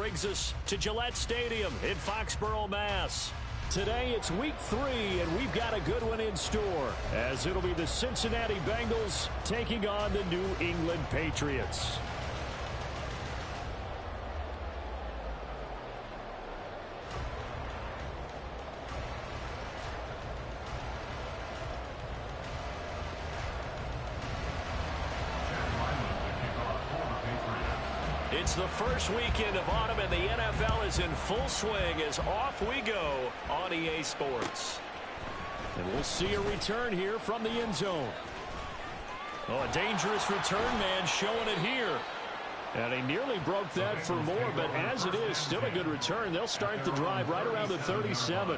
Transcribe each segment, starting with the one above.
brings us to Gillette Stadium in Foxborough, Mass. Today it's week 3, and we've got a good one in store, as it'll be the Cincinnati Bengals taking on the New England Patriots. It's the first weekend of autumn, and the NFL is in full swing as off we go on EA Sports. And we'll see a return here from the end zone. Oh, a dangerous return man showing it here. And he nearly broke that for more, but as it is, still a good return. They'll start the drive right around the 37.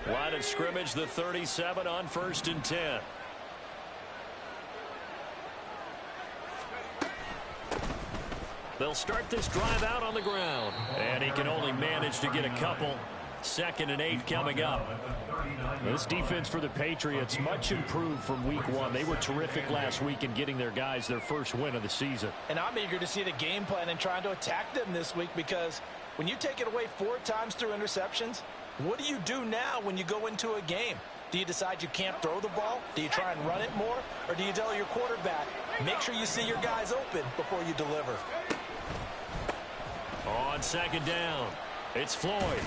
Line of scrimmage, the 37 on 1st and 10. They'll start this drive out on the ground. And he can only manage to get a couple. 2nd and 8 coming up. This defense for the Patriots, much improved from week 1. They were terrific last week in getting their guys their first win of the season. And I'm eager to see the game plan and trying to attack them this week, because when you take it away 4 times through interceptions, what do you do now when you go into a game? Do you decide you can't throw the ball? Do you try and run it more? Or do you tell your quarterback, make sure you see your guys open before you deliver? On 2nd down, it's Floyd.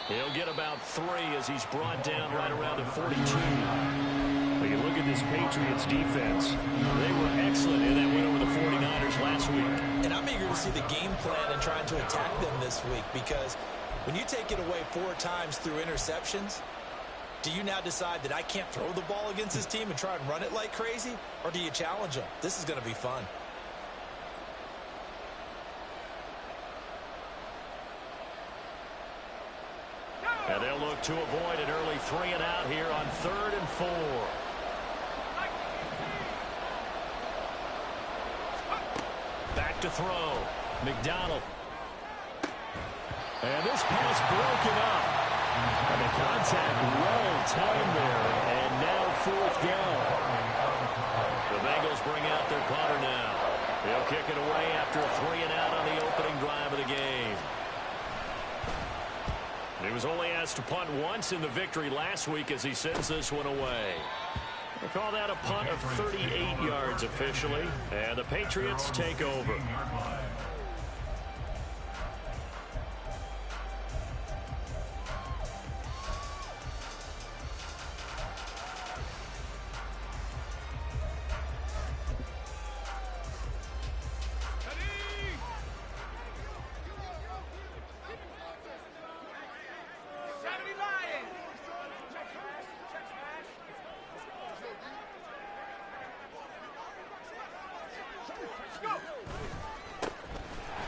He'll get about 3 as he's brought down right around the 42. But you look at this Patriots defense. They were excellent in that win over the 49ers last week. And I'm eager to see the game plan and trying to attack them this week, because when you take it away 4 times through interceptions, do you now decide that I can't throw the ball against this team and try and run it like crazy? Or do you challenge them? This is going to be fun. And they'll look to avoid an early 3 and out here on 3rd and 4. Back to throw. McDonald. And this pass broken up. And the contact well timed there. And now 4th down. The Bengals bring out their punter now. They'll kick it away after a 3 and out on the opening drive of the game. He was only asked to punt once in the victory last week as he sends this one away. They call that a punt of 38 yards officially. And the Patriots take over.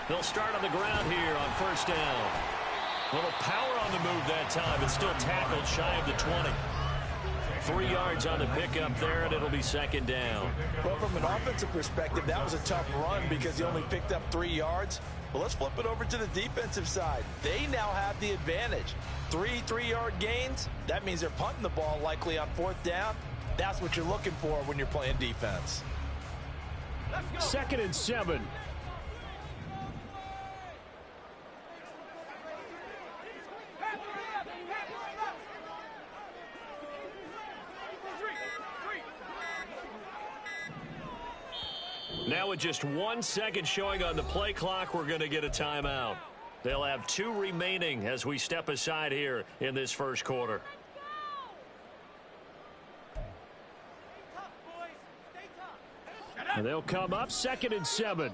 They'll start on the ground here on 1st down. A little power on the move that time. It's still tackled shy of the 20. 3 yards on the pickup there, and it'll be 2nd down. Well, from an offensive perspective, that was a tough run because he only picked up 3 yards. But let's flip it over to the defensive side. They now have the advantage. 3 3-yard gains. That means they're punting the ball likely on 4th down. That's what you're looking for when you're playing defense. 2nd and 7. Now with just 1 second showing on the play clock, we're going to get a timeout. They'll have 2 remaining as we step aside here in this first quarter. And they'll come up 2nd and 7.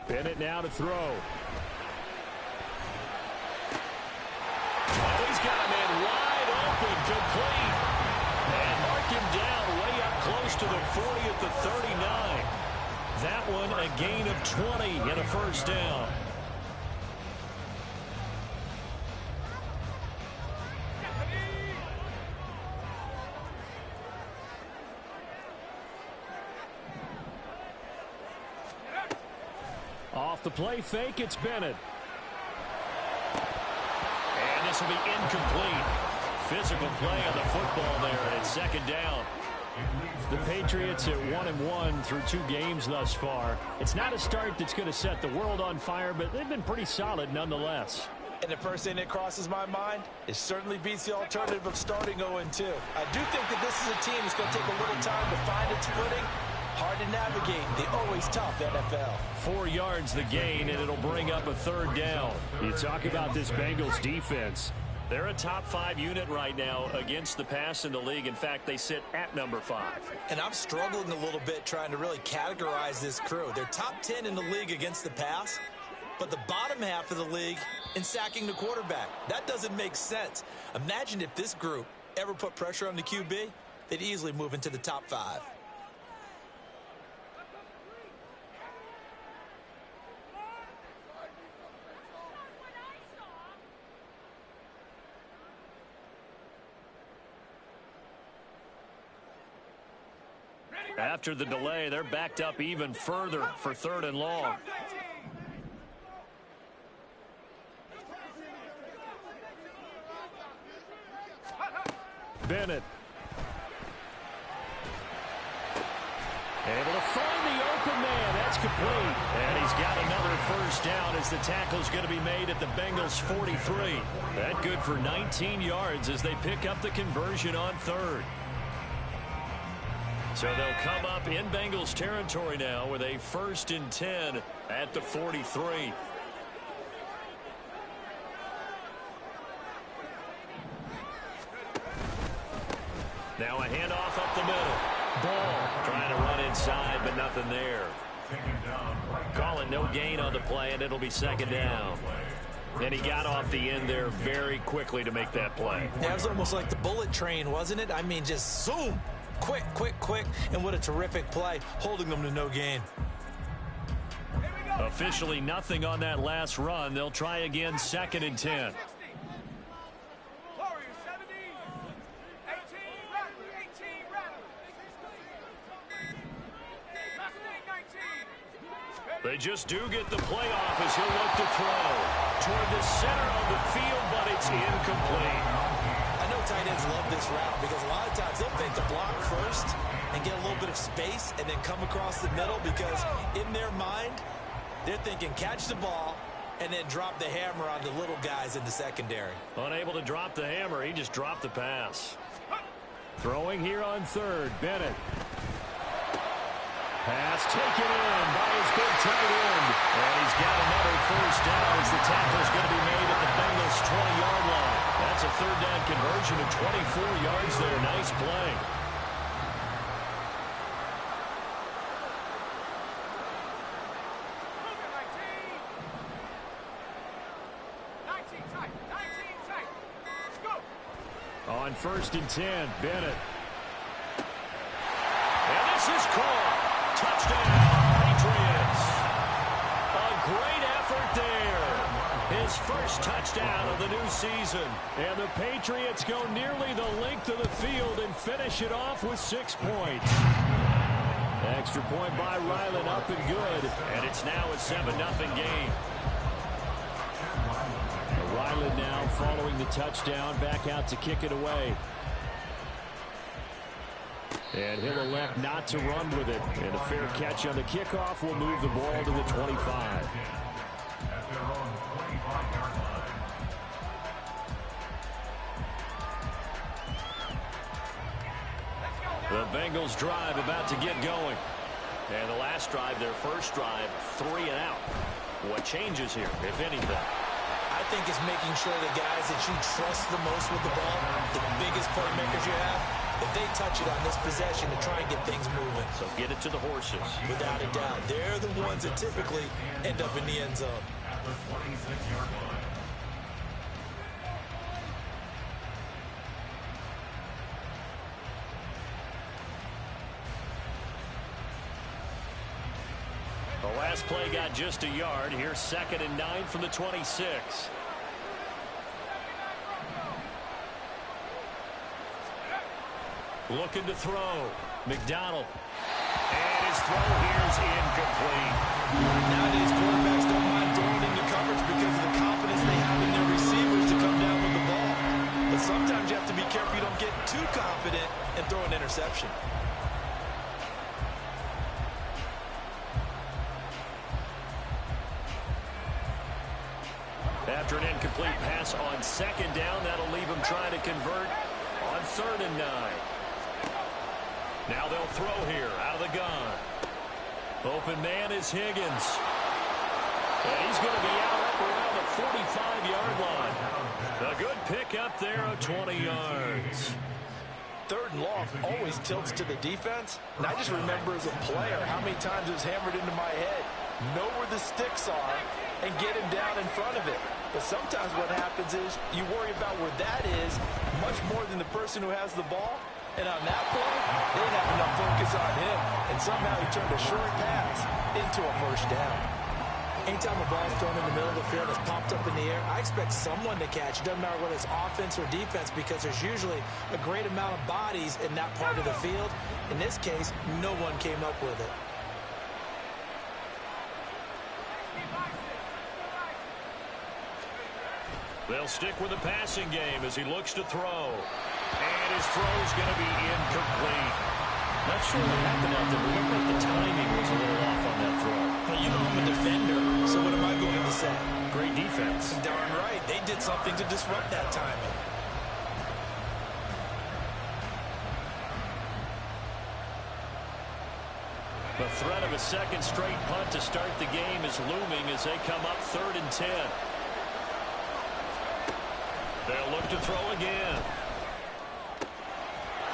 Bennett now to throw. Oh, he's got a man wide open, complete. And mark him down way up close to the 40 at the 39. That one a gain of 20 and a 1st down. Off the play fake, it's Bennett. And this will be incomplete. Physical play on the football there, and it's second down. The Patriots at 1-1 through 2 games thus far. It's not a start that's going to set the world on fire, but they've been pretty solid nonetheless. And the first thing that crosses my mind, it certainly beats the alternative of starting 0-2. I do think that this is a team that's going to take a little time to find its footing. Hard to navigate the always tough NFL. 4 yards the gain, and it'll bring up a third down. You talk about this Bengals defense. They're a top 5 unit right now against the pass in the league. In fact, they sit at number 5. And I'm struggling a little bit trying to really categorize this crew. They're top 10 in the league against the pass, but the bottom half of the league in sacking the quarterback. That doesn't make sense. Imagine if this group ever put pressure on the QB, they'd easily move into the top 5. After the delay, they're backed up even further for 3rd and long. Bennett. Able to find the open man. That's complete. And he's got another first down as the tackle's going to be made at the Bengals 43. That good for 19 yards as they pick up the conversion on 3rd. So they'll come up in Bengals territory now with a 1st and 10 at the 43. Now a handoff up the middle. Ball trying to run inside, but nothing there. Calling no gain on the play, and it'll be 2nd down. And he got off the end there very quickly to make that play. That was almost like the bullet train, wasn't it? I mean, just zoom. Quick, quick, quick, and what a terrific play, holding them to no gain. Officially nothing on that last run. They'll try again, 2nd and 10. They just do get the play off as he'll look to throw toward the center of the field, but it's incomplete. I know tight ends love this route because a lot of times they'll fake the block first and get a little bit of space and then come across the middle because in their mind, they're thinking catch the ball and then drop the hammer on the little guys in the secondary. Unable to drop the hammer, he just dropped the pass. Throwing here on 3rd, Bennett. Pass taken in by his big tight end. And he's got another first down as the tackle's going to be made at the Bengals 20-yard line. That's a 3rd down conversion of 24 yards there. Nice play. On 1st and 10, Bennett. And this is caught. Touchdown, Patriots. A great effort there. His first touchdown of the new season. And the Patriots go nearly the length of the field and finish it off with 6 points. Extra point by Ryland, up and good. And it's now a 7-0 game. Ryland now following the touchdown, back out to kick it away. And he'll elect not to run with it. And a fair catch on the kickoff will move the ball to the 25. The Bengals drive about to get going. And the last drive, their first drive, 3 and out. What changes here, if anything? I think it's making sure the guys that you trust the most with the ball, the biggest playmakers you have, if they touch it on this possession to try and get things moving. So get it to the horses. Without a doubt. They're the ones that typically end up in the end zone. The last play got just a yard. Here's 2nd and 9 from the 26. Looking to throw. McDonald. And his throw here is incomplete. Nowadays, quarterbacks don't mind throwing into coverage because of the confidence they have in their receivers to come down with the ball. But sometimes you have to be careful you don't get too confident and throw an interception. After an incomplete pass on second down, that'll leave him trying to convert on 3rd and 9. Now they'll throw here out of the gun. Open man is Higgins. And he's going to be out up around the 45-yard line. A good pick up there of 20 yards. 3rd and long always tilts to the defense. And I just remember as a player how many times it was hammered into my head. Know where the sticks are and get him down in front of it. But sometimes what happens is you worry about where that is much more than the person who has the ball. And on that point, they didn't have enough focus on him. And somehow he turned a short pass into a 1st down. Anytime a ball is thrown in the middle of the field that's popped up in the air, I expect someone to catch. It doesn't matter whether it's offense or defense because there's usually a great amount of bodies in that part of the field. In this case, no one came up with it. They'll stick with the passing game as he looks to throw. And his throw is going to be incomplete. Not sure what happened out there, but it looked like the timing was a little off on that throw. Well, you know I'm a defender, so what am I going to say? Great defense. Darn right. They did something to disrupt that timing. The threat of a second straight punt to start the game is looming as they come up 3rd and 10. They'll look to throw again.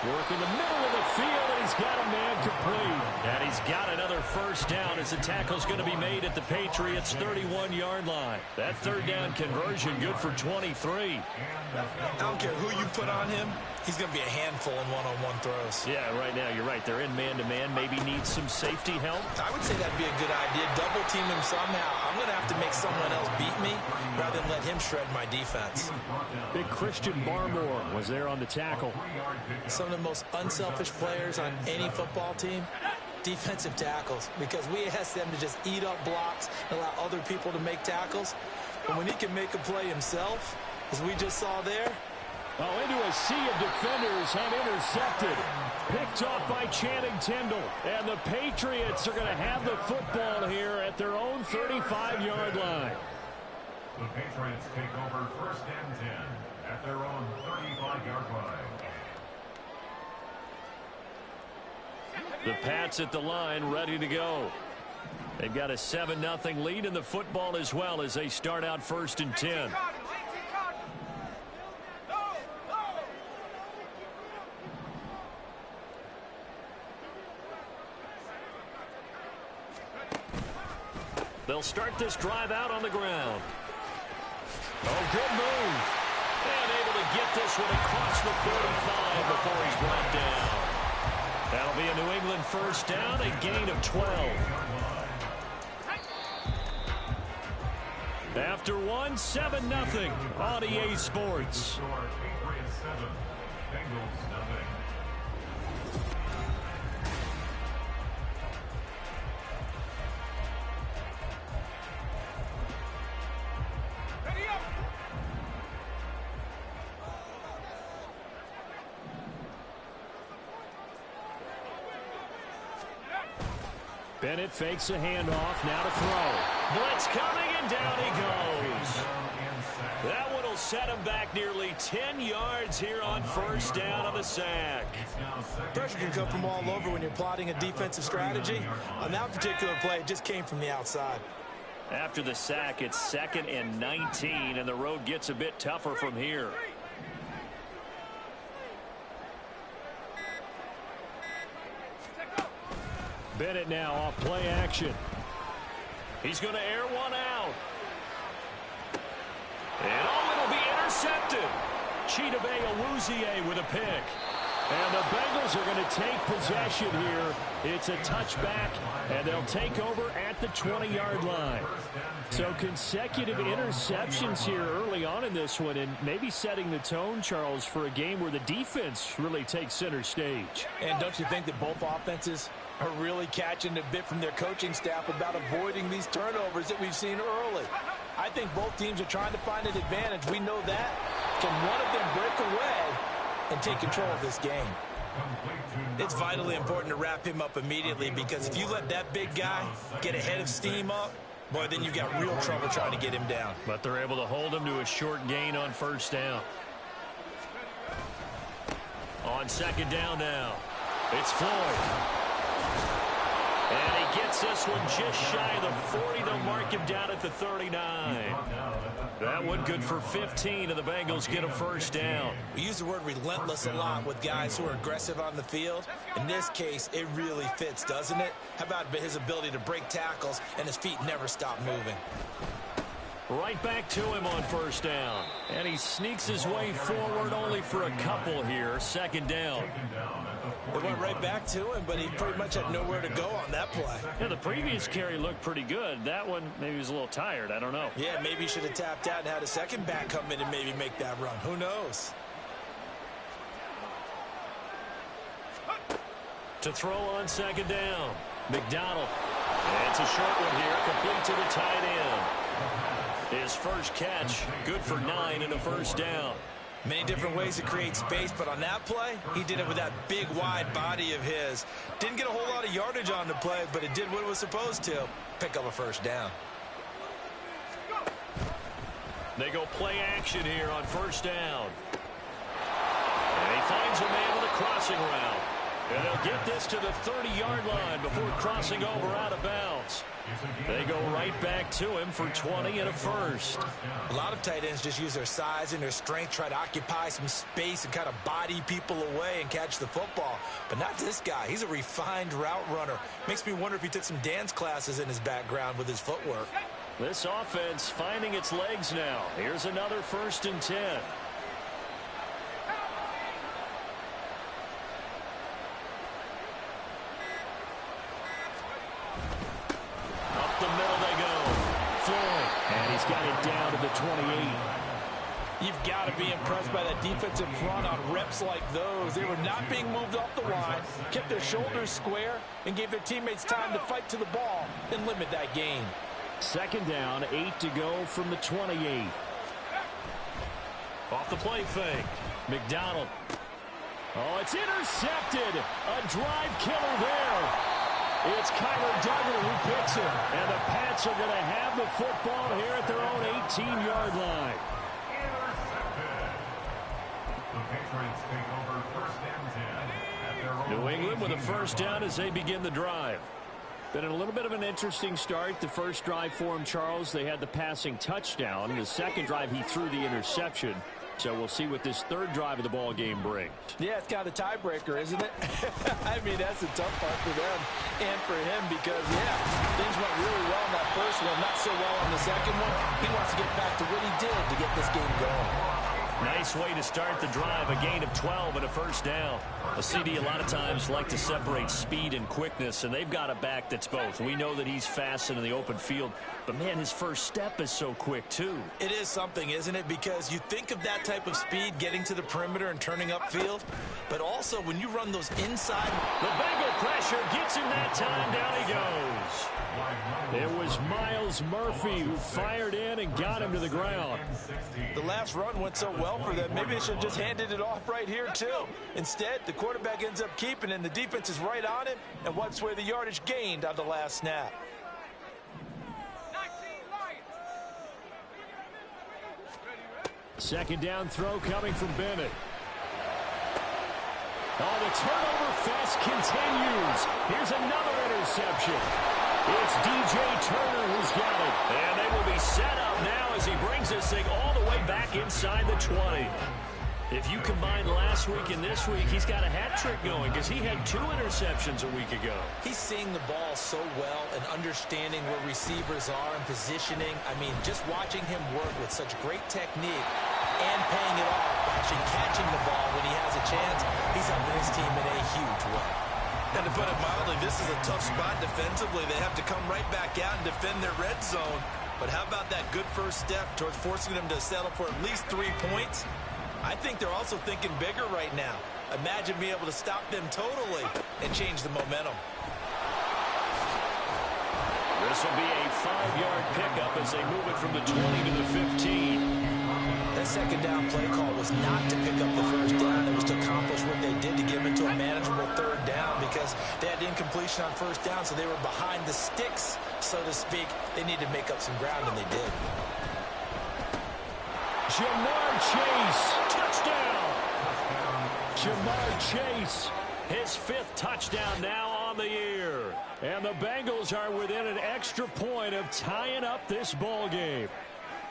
Work in the middle of the field, and he's got a man complete. And he's got another 1st down as the tackle's going to be made at the Patriots' 31-yard line. That 3rd down conversion good for 23. I don't care who you put on him. He's going to be a handful in one-on-one throws. Yeah, right now, you're right. They're in man-to-man. Maybe needs some safety help. I would say that'd be a good idea. Double team him somehow. I'm going to have to make someone else beat me rather than let him shred my defense. Big Christian Barmore was there on the tackle. Some of the most unselfish players on any football team, defensive tackles, because we ask them to just eat up blocks and allow other people to make tackles. And when he can make a play himself, as we just saw there, into a sea of defenders and intercepted. Picked off by Channing Tindall. And the Patriots are going to have the football here at their own 35-yard line. The Patriots take over 1st and 10 at their own 35-yard line. The Pats at the line ready to go. They've got a 7-0 lead in the football as well as they start out 1st and 10. They'll start this drive out on the ground. Oh, good move. And able to get this one across the 45 before he's brought down. That'll be a New England 1st down, a gain of 12. After one, 7-0 on EA Sports. Patriots 7, Bengals nothing. Bennett fakes a handoff, now to throw. Blitz coming, and down he goes. That one will set him back nearly 10 yards here on 1st down on the sack. Pressure can come from all over when you're plotting a defensive strategy. On that particular play, it just came from the outside. After the sack, it's 2nd and 19, and the road gets a bit tougher from here. Bennett now off play action. He's going to air one out. And it'll be intercepted. Chidobe Awuzie with a pick. And the Bengals are going to take possession here. It's a touchback, and they'll take over at the 20-yard line. So consecutive interceptions here early on in this one, and maybe setting the tone, Charles, for a game where the defense really takes center stage. And don't you think that both offenses are really catching the bit from their coaching staff about avoiding these turnovers that we've seen early. I think both teams are trying to find an advantage. We know that. Can one of them break away and take control of this game? It's vitally important to wrap him up immediately, because if you let that big guy get ahead of steam up, boy, then you've got real trouble trying to get him down. But they're able to hold him to a short gain on first down. On second down now, it's Floyd. And he gets this one just shy of the 40. They'll mark him down at the 39. That one good for 15, and the Bengals get a first down. We use the word relentless a lot with guys who are aggressive on the field. In this case, it really fits, doesn't it? How about his ability to break tackles and his feet never stop moving? Right back to him on first down. And he sneaks his way forward only for a couple here. Second down. They went right back to him, but he pretty much had nowhere to go on that play. Yeah, the previous carry looked pretty good. That one, maybe he was a little tired. I don't know. Yeah, maybe he should have tapped out and had a second back come in and maybe make that run. Who knows? To throw on second down. McDonald. And it's a short one here, complete to the tight end. His first catch, good for 9 and a first down. Many different ways to create space, but on that play, he did it with that big, wide body of his. Didn't get a whole lot of yardage on the play, but it did what it was supposed to. Pick up a first down. They go play action here on first down. And he finds a man with a crossing route. And they'll get this to the 30-yard line before crossing over out of bounds. They go right back to him for 20 and a first. A lot of tight ends just use their size and their strength, try to occupy some space and kind of body people away and catch the football. But not this guy. He's a refined route runner. Makes me wonder if he took some dance classes in his background with his footwork. This offense finding its legs now. Here's another 1st and 10. Up the middle they go. Floyd. And he's got it down to the 28. You've got to be impressed by that defensive front on reps like those. They were not being moved off the line, kept their shoulders square, and gave their teammates time to fight to the ball and limit that gain. Second down, 8 to go from the 28. Off the play fake. McDonald. Oh, it's intercepted. A drive killer there. It's Kyler Duggar who picks it. And the Pats are going to have the football here at their own 18-yard line. The Patriots take over first and 10 at their own. New England with a first down as they begin the drive. Been a little bit of an interesting start. The first drive for him, Charles, they had the passing touchdown. The second drive, he threw the interception. So we'll see what this third drive of the ball game brings. Yeah, it's kind of the tiebreaker, isn't it? I mean, that's the tough part for them and for him because, yeah, things went really well in that first one, not so well on the second one. He wants to get back to what he did to get this game going. Nice way to start the drive, a gain of 12 and a first down. A CD a lot of times like to separate speed and quickness, and they've got a back that's both. We know that he's fast and in the open field, but, man, his first step is so quick, too. It is something, isn't it? Because you think of that type of speed getting to the perimeter and turning upfield, but also when you run those inside. The Bengal pressure gets him that time. Down he goes. It was Miles Murphy who fired in and got him to the ground. The last run went so well for them. Maybe they should have just handed it off right here, too. Instead, the quarterback ends up keeping it, and the defense is right on him and wipes away the yardage gained on the last snap. Second down throw coming from Bennett. Oh, the turnover fest continues. Here's another interception. It's DJ Turner who's got it. And they will be set up now as he brings this thing all the way back inside the 20. If you combine last week and this week, he's got a hat trick going because he had 2 interceptions a week ago. He's seeing the ball so well and understanding where receivers are and positioning. I mean, just watching him work with such great technique and paying it off, actually catching the ball when he has a chance, he's helping his team in a huge way. And to put it mildly, this is a tough spot defensively. They have to come right back out and defend their red zone. But how about that good first step towards forcing them to settle for at least 3 points? I think they're also thinking bigger right now. Imagine being able to stop them totally and change the momentum. This will be a 5-yard pickup as they move it from the 20 to the 15. That second down play call was not to pick up the first down. It was to accomplish what they did to get them into a manageable third down because they had incompletion on first down, so they were behind the sticks, so to speak. They needed to make up some ground, and they did. Jamar Chase, touchdown! Jamar Chase, his 5th touchdown now on the year. And the Bengals are within an extra point of tying up this ball game.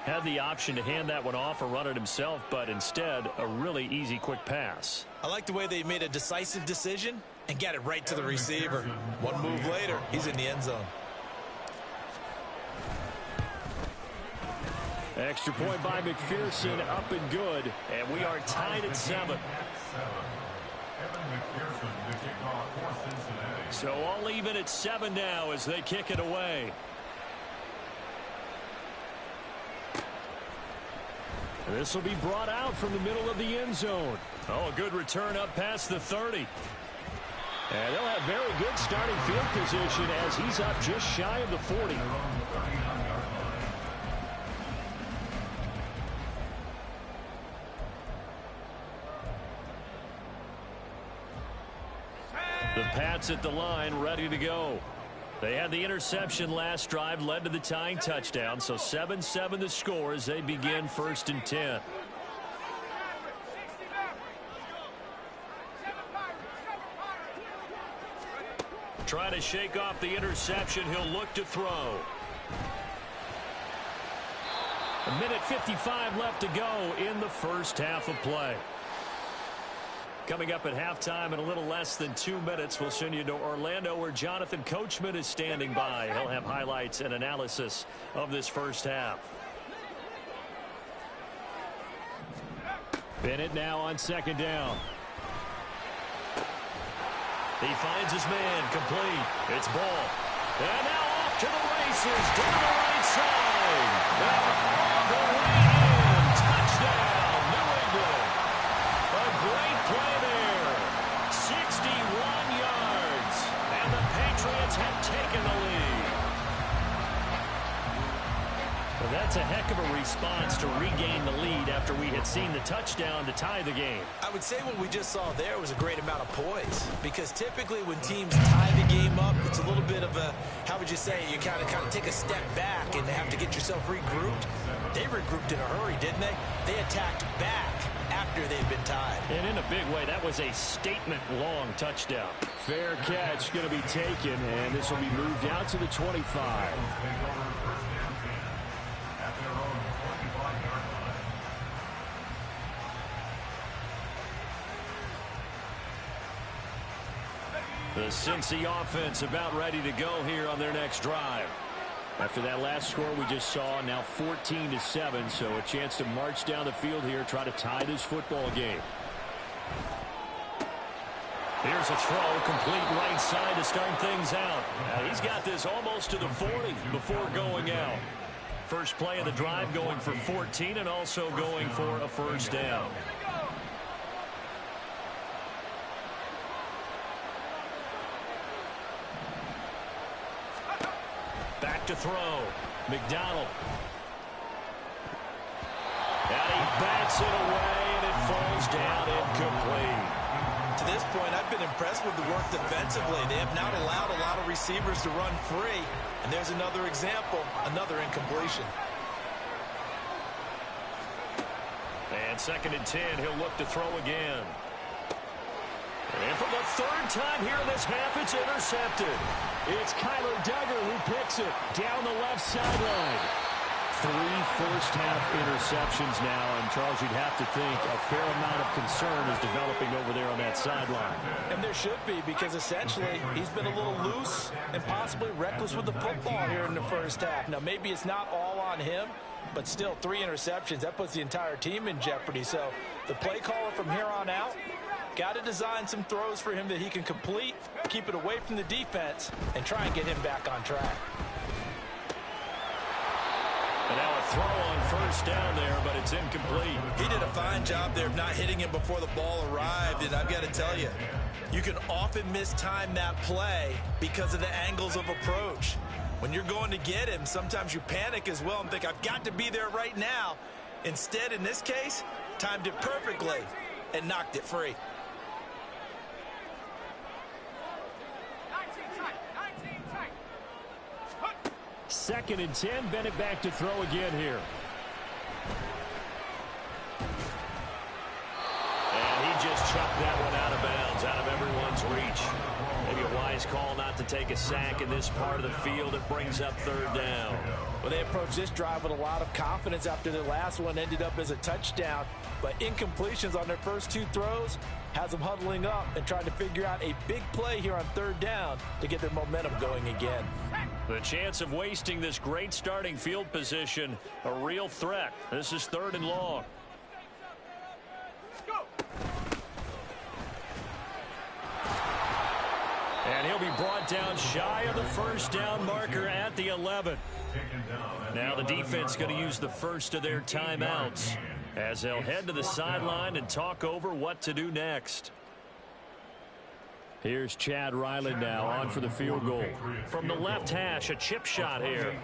Had the option to hand that one off or run it himself, but instead, a really easy, quick pass. I like the way they made a decisive decision and got it right to the receiver. One move later, he's in the end zone. Extra point by McPherson, up and good, and we are tied at 7. So all even at 7 now as they kick it away. This will be brought out from the middle of the end zone. Oh, a good return up past the 30. And they'll have very good starting field position as he's up just shy of the 40. The Pats at the line, ready to go. They had the interception last drive, led to the tying touchdown, so 7-7 the score as they begin 1st and 10. Trying to shake off the interception, he'll look to throw. 1:55 left to go in the first half of play. Coming up at halftime in a little less than 2 minutes, we'll send you to Orlando where Jonathan Coachman is standing by. He'll have highlights and analysis of this first half. Bennett now on 2nd down. He finds his man, complete. It's Ball. And now off to the races, down the right side. All the way in. Touchdown, New England. A great play there. 61 yards. And the Patriots have taken the lead. Well, that's a heck of a response to regain the lead after we had seen the touchdown to tie the game. I would say what we just saw there was a great amount of poise, because typically when teams tie the game up, it's a little bit of a, how would you say, you kind of take a step back and have to get yourself regrouped. They regrouped in a hurry, didn't they? They attacked back after they'd been tied. And in a big way, that was a statement-long touchdown. Fair catch going to be taken, and this will be moved out to the 25. The Cincy offense about ready to go here on their next drive. After that last score we just saw, now 14-7, so a chance to march down the field here, try to tie this football game. Here's a throw, complete right side to start things out. Now, he's got this almost to the 40 before going out. First play of the drive going for 14 and also going for a first down. Back to throw. McDonald. And he bats it away, and it falls down incomplete. To this point, I've been impressed with the work defensively. They have not allowed a lot of receivers to run free. And there's another example, another incompletion. And 2nd and 10, he'll look to throw again. And for the 3rd time here in this half, it's intercepted. It's Kyler Duggar who picks it down the left sideline. 3 first-half interceptions now, and Charles, you'd have to think a fair amount of concern is developing over there on that sideline. And there should be, because essentially he's been a little loose and possibly reckless with the football here in the first half. Now, maybe it's not all on him, but still 3 interceptions. That puts the entire team in jeopardy. So the play caller from here on out got to design some throws for him that he can complete, keep it away from the defense, and try and get him back on track. And now a throw on first down there, but it's incomplete. He did a fine job there of not hitting him before the ball arrived, and I've got to tell you, you can often mistime that play because of the angles of approach. When you're going to get him, sometimes you panic as well and think, I've got to be there right now. Instead, in this case, timed it perfectly and knocked it free. 2nd and 10. Bennett back to throw again here. And he just chucked that one out of bounds, out of everyone's reach. Maybe a wise call not to take a sack in this part of the field. It brings up 3rd down. Well, they approached this drive with a lot of confidence after their last one ended up as a touchdown. But incompletions on their first 2 throws has them huddling up and trying to figure out a big play here on 3rd down to get their momentum going again. The chance of wasting this great starting field position, a real threat. This is 3rd and long. And he'll be brought down shy of the 1st down marker at the 11. Now the defense going to use the first of their timeouts as they'll head to the sideline and talk over what to do next. Here's Chad Ryland now on for the field goal. From the left hash, a chip shot here.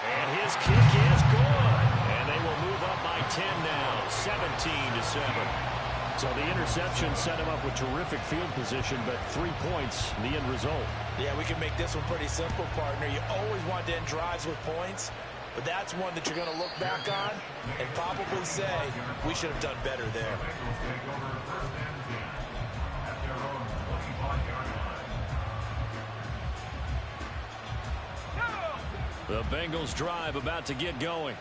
And his kick is good. And they will move up by 10 now, 17-7. So the interception set him up with terrific field position, but 3 points, the end result. Yeah, we can make this one pretty simple, partner. You always want to end drives with points, but that's one that you're going to look back on and probably say, we should have done better there. The Bengals drive about to get going.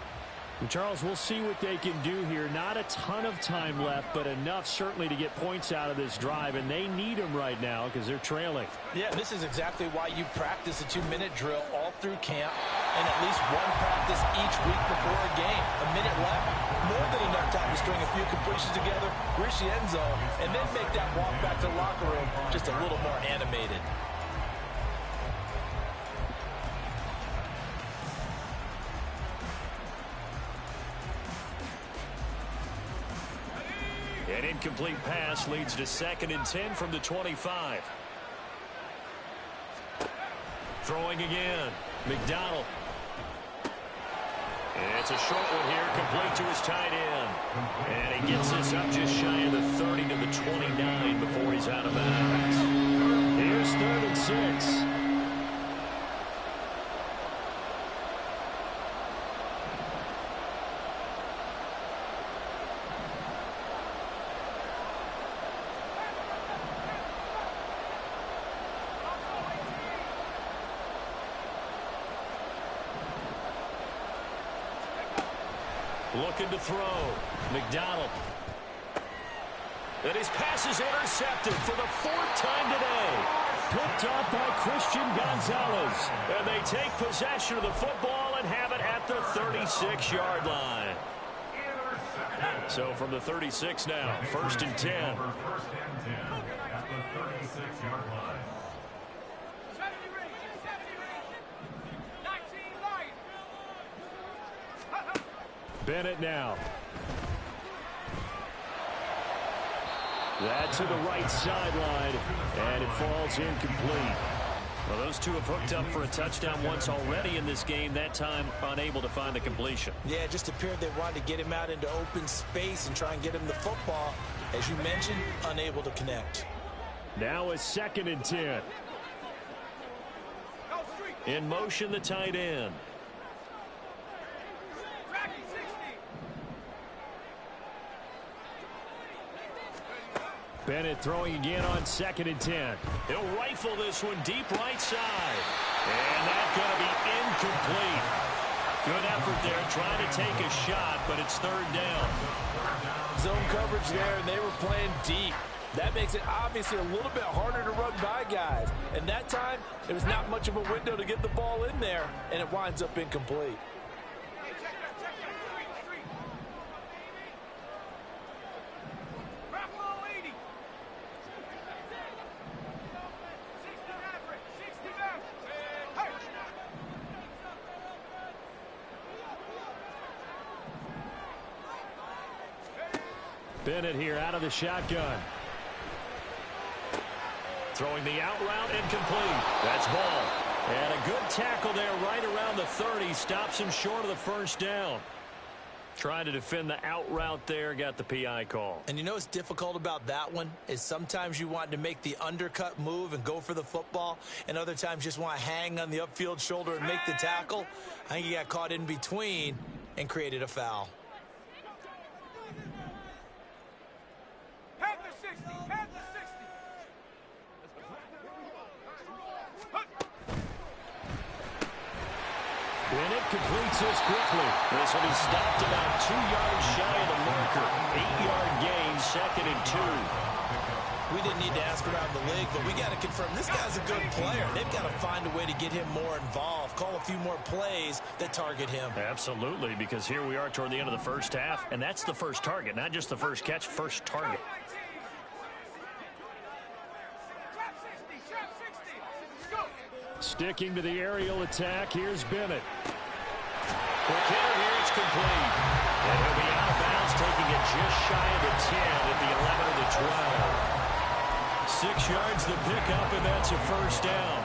And Charles, we'll see what they can do here. Not a ton of time left, but enough certainly to get points out of this drive, and they need them right now because they're trailing. Yeah, this is exactly why you practice a 2-minute drill all through camp and at least one practice each week before a game. A minute left, more than enough time to string a few completions together, reach the end zone, and then make that walk back to the locker room just a little more animated. An incomplete pass leads to 2nd and 10 from the 25. Throwing again. McDonald. And it's a short one here, complete to his tight end. And he gets this up just shy of the 30 to the 29 before he's out of bounds. Here's 3rd and 6. Looking to throw. McDonald. And his pass is intercepted for the 4th time today. Picked up by Christian Gonzalez. And they take possession of the football and have it at the 36-yard line. So from the 36 now, 1st and 10. At the 36-yard line. Bennett now. That to the right sideline, and it falls incomplete. Well, those two have hooked up for a touchdown once already in this game, that time unable to find the completion. Yeah, it just appeared they wanted to get him out into open space and try and get him the football. As you mentioned, unable to connect. Now a 2nd and 10. In motion, the tight end. Bennett throwing again on 2nd and 10. He'll rifle this one deep right side. And that's going to be incomplete. Good effort there trying to take a shot, but it's 3rd down. Zone coverage there, and they were playing deep. That makes it obviously a little bit harder to run by guys. And that time, there was not much of a window to get the ball in there, and it winds up incomplete. Bennett here out of the shotgun. Throwing the out route, incomplete. That's ball. And a good tackle there right around the 30. Stops him short of the first down. Trying to defend the out route there, got the PI call. And you know what's difficult about that one is sometimes you want to make the undercut move and go for the football, and other times just want to hang on the upfield shoulder and make the tackle. I think he got caught in between and created a foul. Bennett completes this quickly. This will be stopped about 2 yards shy of the marker. 8-yard gain, 2nd and 2. We didn't need to ask around the league, but we got to confirm this guy's a good player. They've got to find a way to get him more involved, call a few more plays that target him. Absolutely, because here we are toward the end of the first half, and that's the first target, not just the first catch, first target. Sticking to the aerial attack, here's Bennett. Quick hitter here, it's complete. And he'll be out of bounds, taking it just shy of the 10 at the 11 of the 12. 6 yards the pickup, and that's a first down.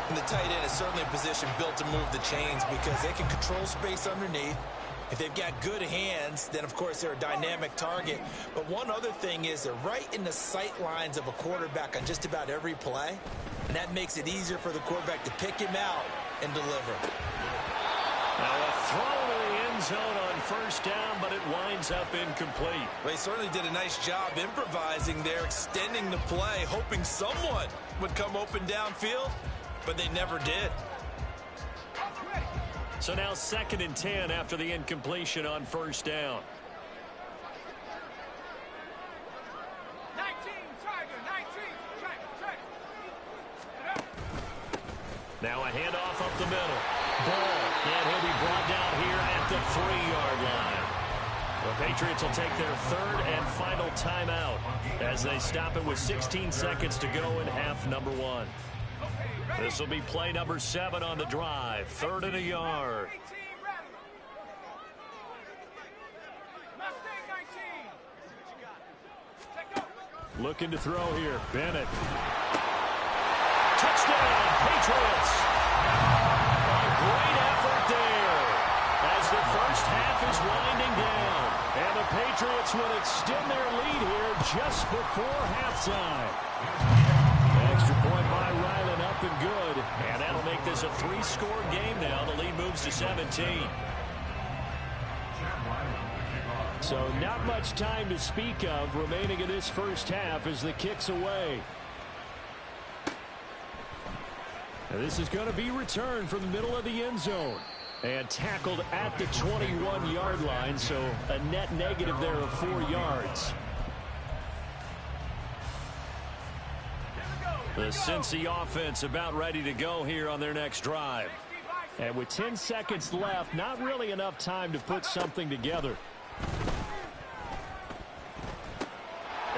And the tight end is certainly a position built to move the chains because they can control space underneath. If they've got good hands, then, of course, they're a dynamic target. But one other thing is they're right in the sight lines of a quarterback on just about every play. And that makes it easier for the quarterback to pick him out and deliver. Now a throw to the end zone on first down, but it winds up incomplete. They certainly did a nice job improvising there, extending the play, hoping someone would come open downfield, but they never did. So now 2nd and 10 after the incompletion on first down. Now a handoff up the middle. Ball, and he'll be brought down here at the 3-yard line. The Patriots will take their 3rd and final timeout as they stop it with 16 seconds to go in half number 1. This will be play number 7 on the drive. 3rd and a yard. Looking to throw here. Bennett. Touchdown, Patriots. A great effort there as the first half is winding down. And the Patriots will extend their lead here just before halftime. Extra point by Ryland, up and good. And that'll make this a 3-score game now. The lead moves to 17. So not much time to speak of remaining in this first half as the kick's away. Now this is going to be returned from the middle of the end zone and tackled at the 21-yard line, so a net negative there of 4 yards. The Cincy offense about ready to go here on their next drive. And with 10 seconds left, not really enough time to put something together.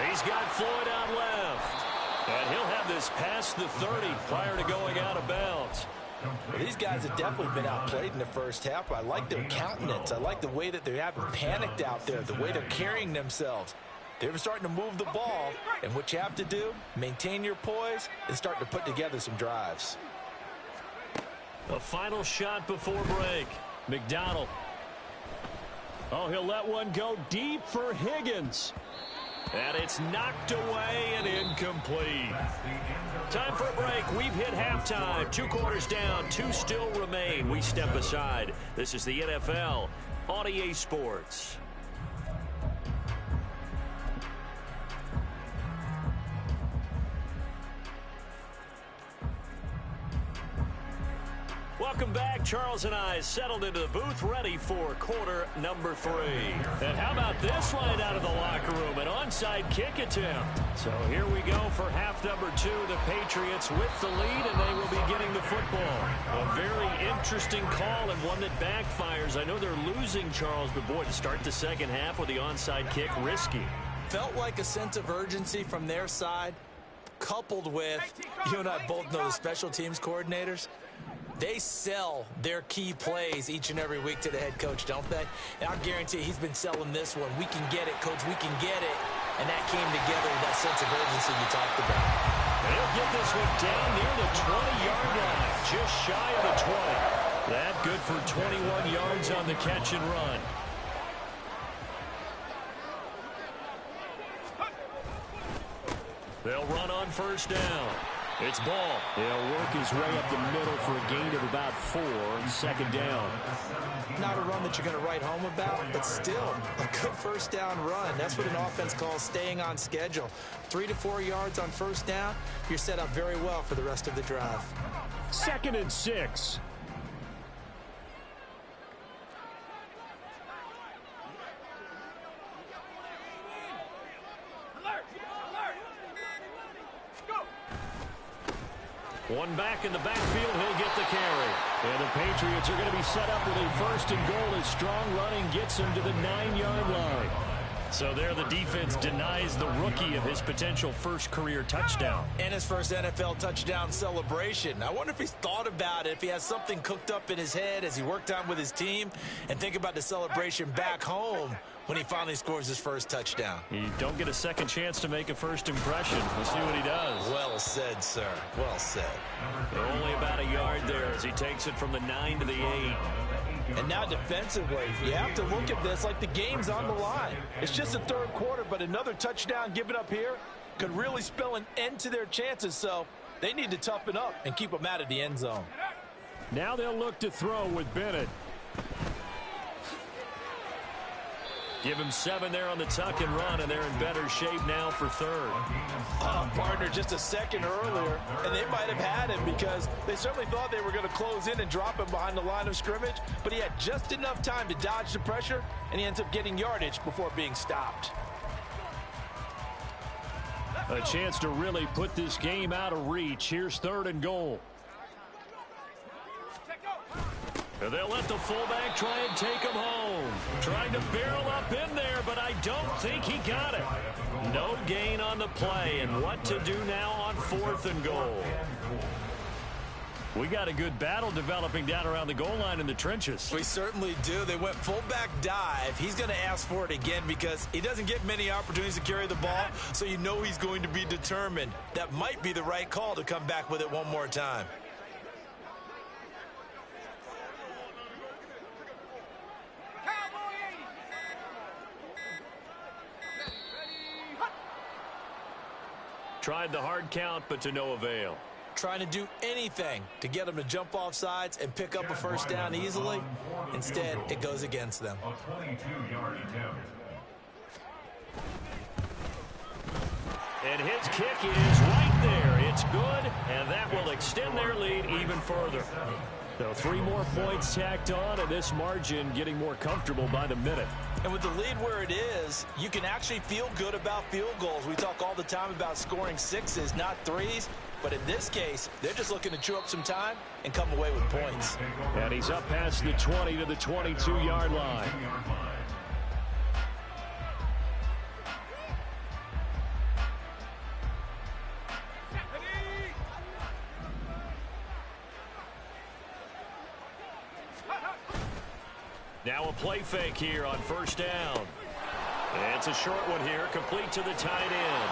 He's got Floyd out left. And he'll have this past the 30 prior to going out of bounds. Well, these guys have definitely been outplayed in the first half. I like their countenance. I like the way that they haven't panicked out there, the way they're carrying themselves. They're starting to move the ball, and what you have to do, maintain your poise and start to put together some drives. A final shot before break. McDonald. Oh, he'll let one go deep for Higgins. And it's knocked away and incomplete. Time for a break. We've hit halftime. 2 quarters down. 2 still remain. We step aside. This is the NFL on EA Sports. Welcome back. Charles and I settled into the booth, ready for quarter number 3. And how about this right out of the locker room? An onside kick attempt. So here we go for half number 2. The Patriots with the lead, and they will be getting the football. A very interesting call and one that backfires. I know they're losing, Charles, but boy, to start the second half with the onside kick, risky. Felt like a sense of urgency from their side, coupled with, you and I both know the special teams coordinators. They sell their key plays each and every week to the head coach, don't they? And I'll guarantee he's been selling this one. We can get it, coach. We can get it. And that came together with that sense of urgency you talked about. And he'll get this one down near the 20-yard line, just shy of the 20. That good for 21 yards on the catch and run. They'll run on first down. It's Ball. He'll work his way up the middle for a gain of about 4 on second down. Not a run that you're going to write home about, but still a good first down run. That's what an offense calls staying on schedule. 3 to 4 yards on first down, you're set up very well for the rest of the drive. 2nd and 6. One back in the backfield, he'll get the carry. And the Patriots are going to be set up with a 1st and goal as strong running gets him to the 9-yard line. So there the defense denies the rookie of his potential first career touchdown. And his first NFL touchdown celebration. I wonder if he's thought about it, if he has something cooked up in his head as he worked on with his team, and think about the celebration back home when he finally scores his first touchdown. You don't get a second chance to make a first impression. We'll see what he does. Well said, sir. Well said. Only about a yard there as he takes it from the 9 to the 8. And now defensively, you have to look at this like the game's on the line. It's just the 3rd quarter, but another touchdown given up here could really spell an end to their chances. So they need to toughen up and keep them out of the end zone. Now they'll look to throw with Bennett. Give him 7 there on the tuck and run, and they're in better shape now for 3rd. Partner, just a second earlier, and they might have had him because they certainly thought they were going to close in and drop him behind the line of scrimmage, but he had just enough time to dodge the pressure, and he ends up getting yardage before being stopped. A chance to really put this game out of reach. Here's 3rd and goal. And they'll let the fullback try and take him home. Trying to barrel up in there, but I don't think he got it. No gain on the play, and what to do now on 4th and goal. We got a good battle developing down around the goal line in the trenches. We certainly do. They went fullback dive. He's going to ask for it again because he doesn't get many opportunities to carry the ball, so you know he's going to be determined. That might be the right call to come back with it one more time. Tried the hard count, but to no avail. Trying to do anything to get them to jump off sides and pick up a first down easily. Instead, it goes against them. A 22-yard attempt. And his kick is right there. It's good, and that will extend their lead even further. So 3 more points tacked on, and this margin getting more comfortable by the minute. And with the lead where it is, you can actually feel good about field goals. We talk all the time about scoring 6s, not 3s. But in this case, they're just looking to chew up some time and come away with points. And he's up past the 20 to the 22-yard line. Now a play fake here on first down. It's a short one here, complete to the tight end.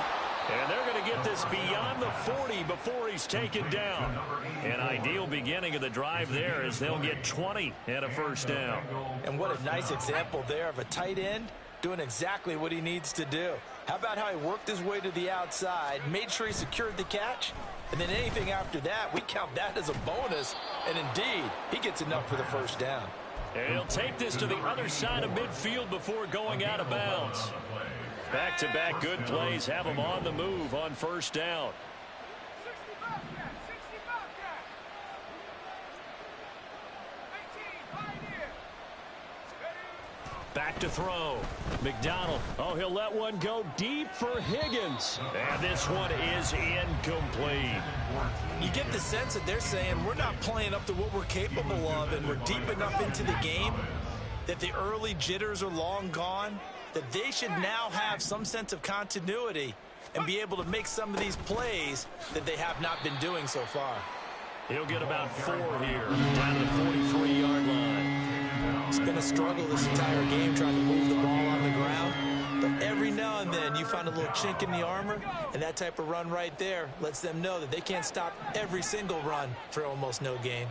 And they're going to get this beyond the 40 before he's taken down. An ideal beginning of the drive there as they'll get 20 and a first down. And what a nice example there of a tight end doing exactly what he needs to do. How about how he worked his way to the outside, made sure he secured the catch, and then anything after that, we count that as a bonus. And indeed, he gets enough for the first down. And he'll take this to the other side of midfield before going out of bounds. Back-to-back good plays have him on the move on first down. Back to throw. McDonald. Oh, he'll let one go deep for Higgins. And this one is incomplete. You get the sense that they're saying we're not playing up to what we're capable of, and we're deep enough into the game that the early jitters are long gone, that they should now have some sense of continuity and be able to make some of these plays that they have not been doing so far. He'll get about 4 here, down to the 43-yard line. It's been a struggle this entire game trying to move the ball on the ground, but every now and then you find find a little chink in the armor, and that type of run right there lets them know that they can't stop every single run for almost no gain.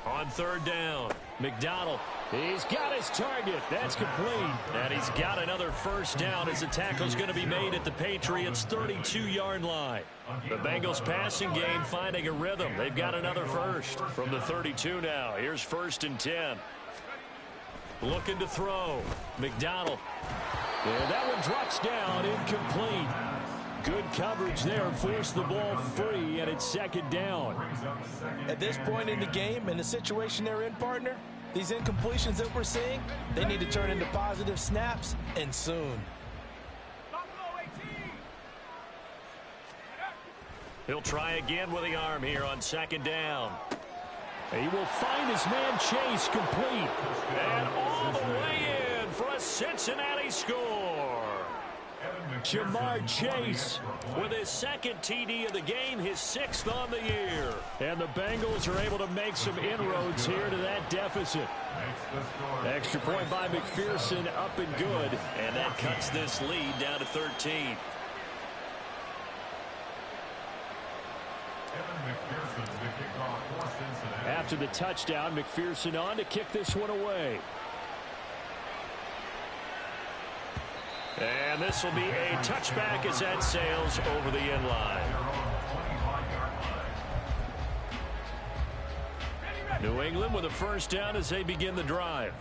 On third down, McDonald. He's got his target. That's complete. And he's got another first down as the tackle's going to be made at the Patriots' 32-yard line. The Bengals passing game finding a rhythm. They've got another first from the 32 now. Here's 1st and 10. Looking to throw. McDonald. And that one drops down, incomplete. Good coverage there, forced the ball free, and it's 2nd down. At this point in the game, in the situation they're in, partner, these incompletions that we're seeing, they need to turn into positive snaps, and soon. He'll try again with the arm here on 2nd down. He will find his man Chase complete. And all the way in for a Cincinnati score. Jamar Chase with his 2nd TD of the game, his 6th on the year. And the Bengals are able to make some inroads here to that deficit. Extra point by McPherson, up and good. And that cuts this lead down to 13. After the touchdown, McPherson on to kick this one away. And this will be a touchback as that sails over the end line. New England with a first down as they begin the drive.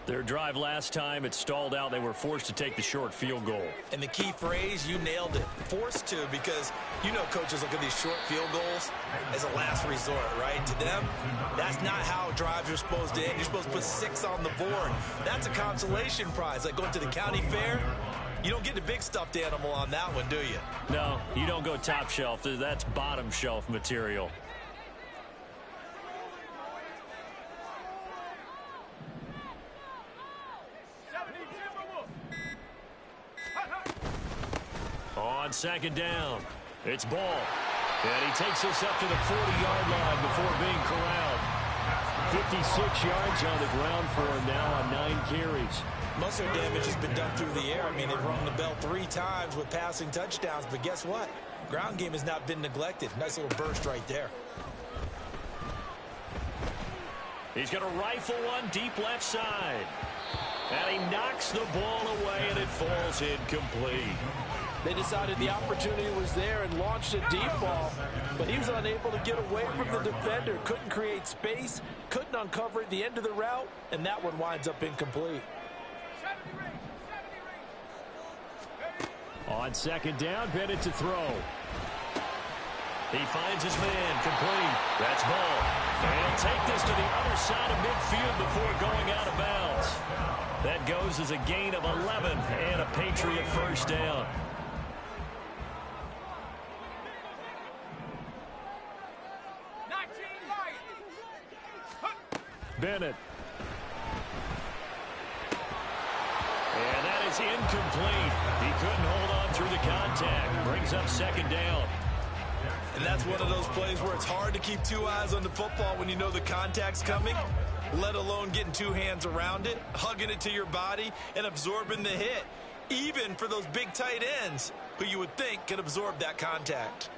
Their drive last time, it stalled out. They were forced to take the short field goal. And the key phrase, you nailed it, forced to, because you know coaches look at these short field goals as a last resort, right? To them, that's not how drives are supposed to end. You're supposed to put 6 on the board. That's a consolation prize, like going to the county fair. You don't get the big stuffed animal on that one, do you? No, you don't go top shelf. That's bottom shelf material. On 2nd down, it's Ball. And he takes this up to the 40-yard line before being corralled. 56 yards on the ground for him now on 9 carries. Most of their damage has been done through the air. I mean, they've rung the bell 3 times with passing touchdowns, but guess what? Ground game has not been neglected. Nice little burst right there. He's going to rifle one deep left side. And he knocks the ball away, and it falls incomplete. They decided the opportunity was there and launched a deep ball, but he was unable to get away from the defender, couldn't create space, couldn't uncover at the end of the route, and that one winds up incomplete. On 2nd down, Bennett to throw. He finds his man, complete. That's Ball. And he'll take this to the other side of midfield before going out of bounds. That goes as a gain of 11 and a Patriot first down. Bennett. And that is incomplete. He couldn't hold on through the contact. Brings up 2nd down. And that's one of those plays where it's hard to keep 2 eyes on the football when you know the contact's coming, let alone getting 2 hands around it, hugging it to your body, and absorbing the hit, even for those big tight ends who you would think could absorb that contact.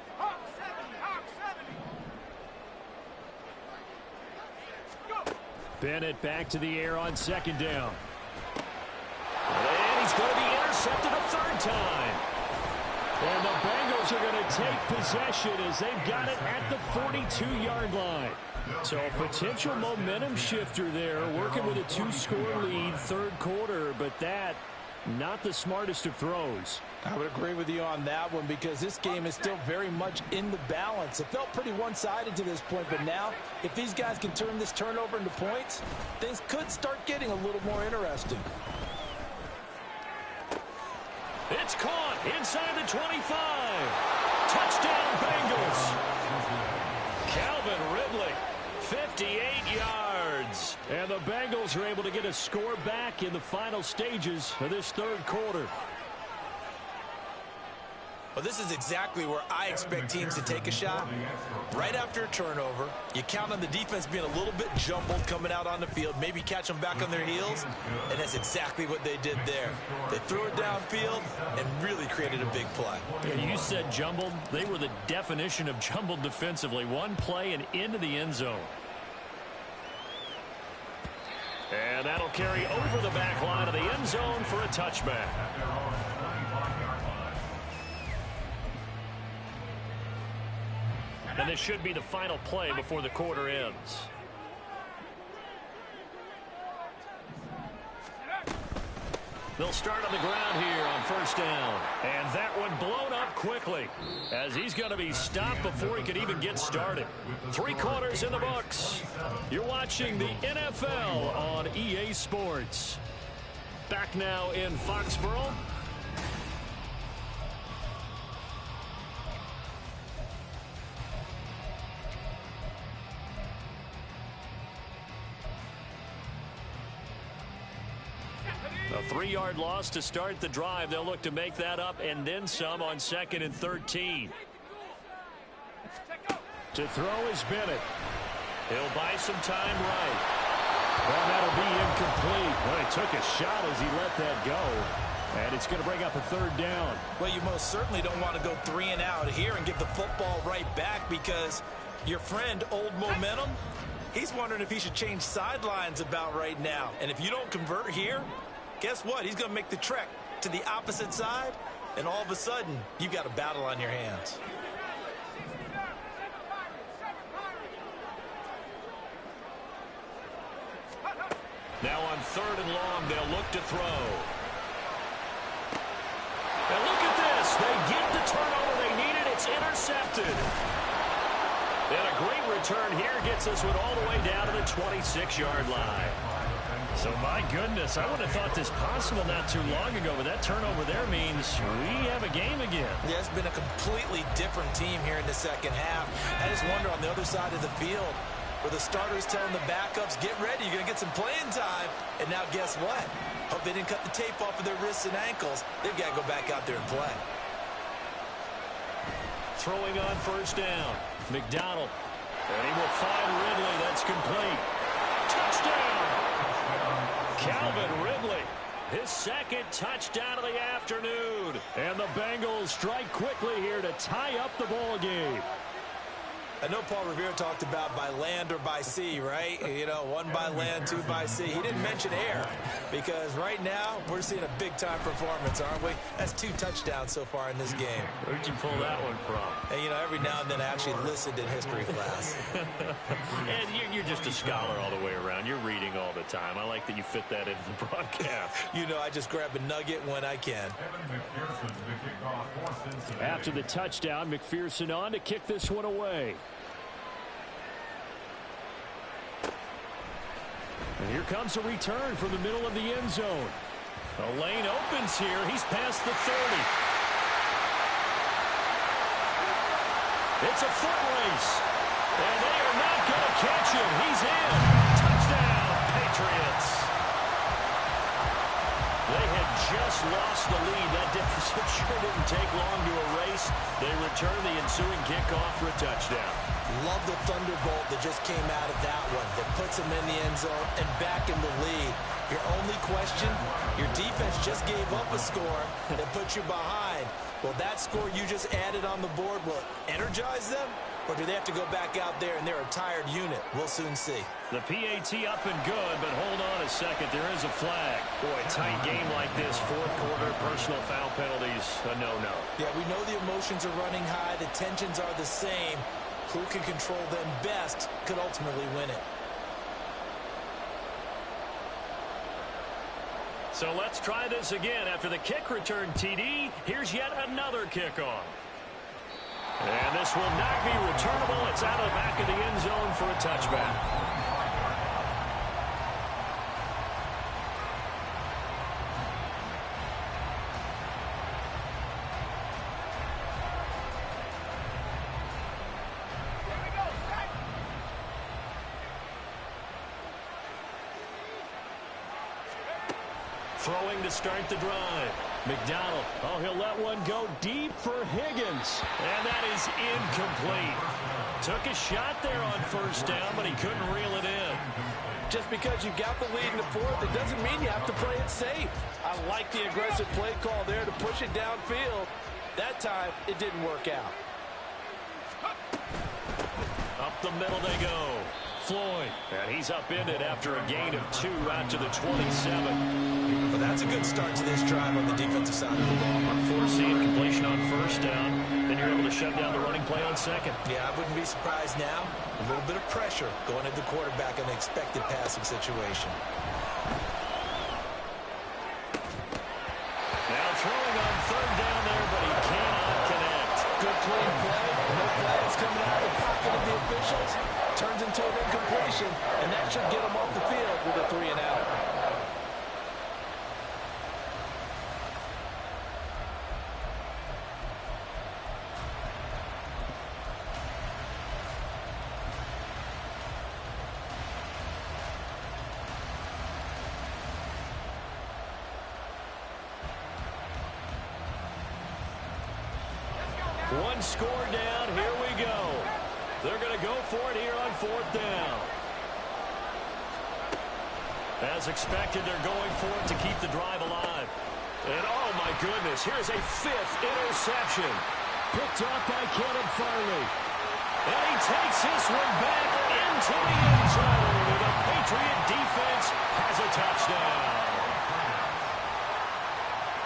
Bennett back to the air on 2nd down. And he's going to be intercepted a 3rd time. And the Bengals are going to take possession as they've got it at the 42-yard line. So a potential momentum shifter there, working with a 2-score lead, 3rd quarter, but that, not the smartest of throws. I would agree with you on that one because this game is still very much in the balance. It felt pretty one-sided to this point, but now if these guys can turn this turnover into points, things could start getting a little more interesting. It's caught inside the 25. Touchdown Bengals. Calvin Ridley, 58 yards. And the Bengals are able to get a score back in the final stages of this 3rd quarter. Well, this is exactly where I expect teams to take a shot. Right after a turnover, you count on the defense being a little bit jumbled coming out on the field, maybe catch them back on their heels, and that's exactly what they did there. They threw it downfield and really created a big play. Yeah, you said jumbled. They were the definition of jumbled defensively. One play and into the end zone. And that'll carry over the back line of the end zone for a touchback. And this should be the final play before the quarter ends. They'll start on the ground here on first down. And that one blown up quickly as he's going to be stopped before he could even get started. 3 quarters in the books. You're watching the NFL on EA Sports. Back now in Foxborough. A 3-yard loss to start the drive. They'll look to make that up and then some on 2nd and 13. To throw is Bennett. He'll buy some time right. Well, that'll be incomplete. Well, he took a shot as he let that go. And it's going to bring up a 3rd down. Well, you most certainly don't want to go 3 and out here and give the football right back because your friend, Old Momentum, he's wondering if he should change sidelines about right now. And if you don't convert here, guess what? He's going to make the trek to the opposite side, and all of a sudden, you've got a battle on your hands. Now on 3rd and long, they'll look to throw. And look at this. They get the turnover they needed. It's intercepted. And a great return here gets this one all the way down to the 26-yard line. So, my goodness, I would have thought this possible not too long ago, but that turnover there means we have a game again. Yeah, it's been a completely different team here in the second half. I just wonder on the other side of the field where the starters telling the backups, get ready, you're going to get some playing time. And now guess what? Hope they didn't cut the tape off of their wrists and ankles. They've got to go back out there and play. Throwing on first down, McDonald. And he will find Ridley. That's complete. Touchdown! Calvin Ridley, his 2nd touchdown of the afternoon. And the Bengals strike quickly here to tie up the ball game. I know Paul Revere talked about by land or by sea, right? You know, 1 by land, 2 by sea. He didn't mention air because right now we're seeing a big-time performance, aren't we? That's 2 touchdowns so far in this game. Where'd you pull that one from? And, you know, every now and then I actually listened in history class. And you're just a scholar all the way around. You're reading all the time. I like that you fit that into the broadcast. You know, I just grab a nugget when I can. After the touchdown, McPherson on to kick this one away. And here comes a return from the middle of the end zone. A lane opens here. He's past the 30. It's a foot race. And they are not going to catch him. He's in. Touchdown, Patriots. They had just lost the lead. That deficit sure didn't take long to erase. They return the ensuing kickoff for a touchdown. Love the thunderbolt that just came out of that one. That puts them in the end zone and back in the lead. Your only question, your defense just gave up a score that put you behind. Will that score you just added on the board, will it energize them? Or do they have to go back out there and they're a tired unit? We'll soon see. The PAT up and good, but hold on a second. There is a flag. Boy, a tight game like this, 4th quarter, personal foul penalties, a no-no. Yeah, we know the emotions are running high. The tensions are the same. Who can control them best could ultimately win it. So let's try this again. After the kick return TD, here's yet another kickoff. And this will not be returnable. It's out of the back of the end zone for a touchback. Throwing to start the drive. McDonald. Oh, he'll let one go deep for Higgins. And that is incomplete. Took a shot there on first down, but he couldn't reel it in. Just because you got the lead in the fourth, it doesn't mean you have to play it safe. I like the aggressive play call there to push it downfield. That time, it didn't work out. Up the middle they go. Floyd. And he's upended after a gain of 2 out to the 27. Well, that's a good start to this drive on the defensive side of the ball. Forcing completion on first down. Then you're able to shut down the running play on second. Yeah, I wouldn't be surprised now. A little bit of pressure going at the quarterback in an expected passing situation. Now throwing on third down there, but he cannot connect. Good clean play. No flags coming out of the pocket of the officials. Turns into an incompletion, and that should get him off the field with a 3-and-out. One score down. Here we go. They're going to go for it here on fourth down. As expected, they're going for it to keep the drive alive. And oh my goodness, here's a 5th interception. Picked off by Kevin Farley. And he takes this one back into the end zone. And the Patriot defense has a touchdown.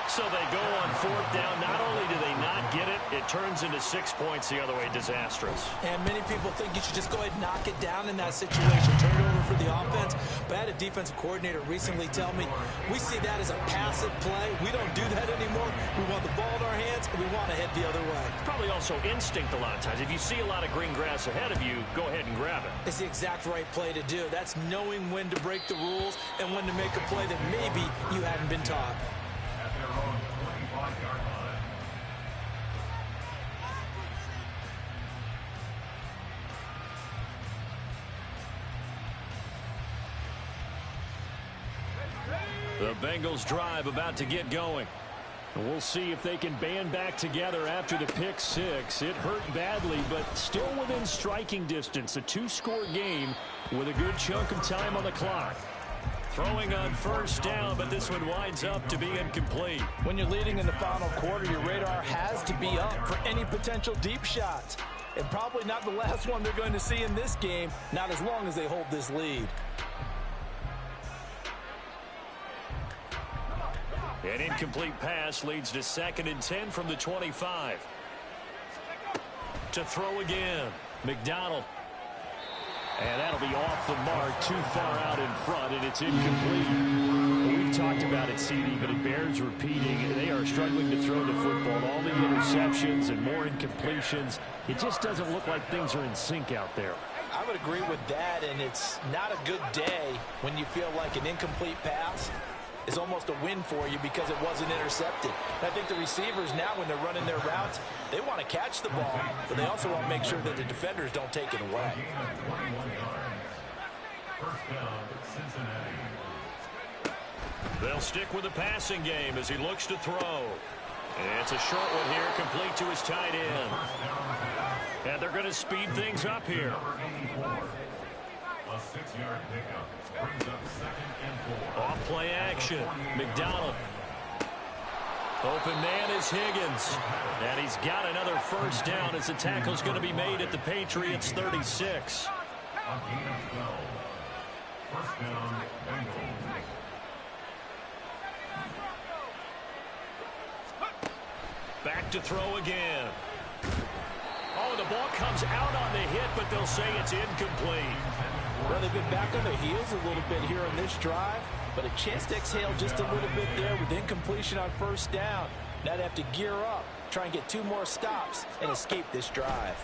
So they go on fourth down. Not only do they not get it, it turns into 6 points the other way. Disastrous. And many people think you should just go ahead and knock it down in that situation. Turn it over for the offense. But I had a defensive coordinator recently tell me, we see that as a passive play. We don't do that anymore. We want the ball in our hands, and we want to head the other way. It's probably also instinct a lot of times. If you see a lot of green grass ahead of you, go ahead and grab it. It's the exact right play to do. That's knowing when to break the rules and when to make a play that maybe you hadn't been taught. At their own 25-yard line. The Bengals drive about to get going. And we'll see if they can band back together after the pick 6. It hurt badly, but still within striking distance. A 2-score game with a good chunk of time on the clock. Throwing on first down, but this one winds up to be incomplete. When you're leading in the final quarter, your radar has to be up for any potential deep shots. And probably not the last one they're going to see in this game, not as long as they hold this lead. An incomplete pass leads to 2nd and 10 from the 25. To throw again, McDonald. And that'll be off the mark, too far out in front, and it's incomplete. We've talked about it, CD, but it bears repeating. They are struggling to throw the football. All the interceptions and more incompletions. It just doesn't look like things are in sync out there. I would agree with that, and it's not a good day when you feel like an incomplete pass is almost a win for you because it wasn't intercepted. And I think the receivers now, when they're running their routes, they want to catch the ball, but they also want to make sure that the defenders don't take it away. First down, Cincinnati. They'll stick with the passing game as he looks to throw. And it's a short one here, complete to his tight end. And they're going to speed things up here. A 6-yard pickup brings up 2nd and 4. Off play action. McDonald. Open man is Higgins. And he's got another first down as the tackle's going to be made at the Patriots 36. On gain of 12. First down, Bengals. Back to throw again. Oh, the ball comes out on the hit, but they'll say it's incomplete. Well, they've been back on their heels a little bit here on this drive, but a chance to exhale just a little bit there with incompletion on first down. Now they have to gear up, try and get 2 more stops, and escape this drive.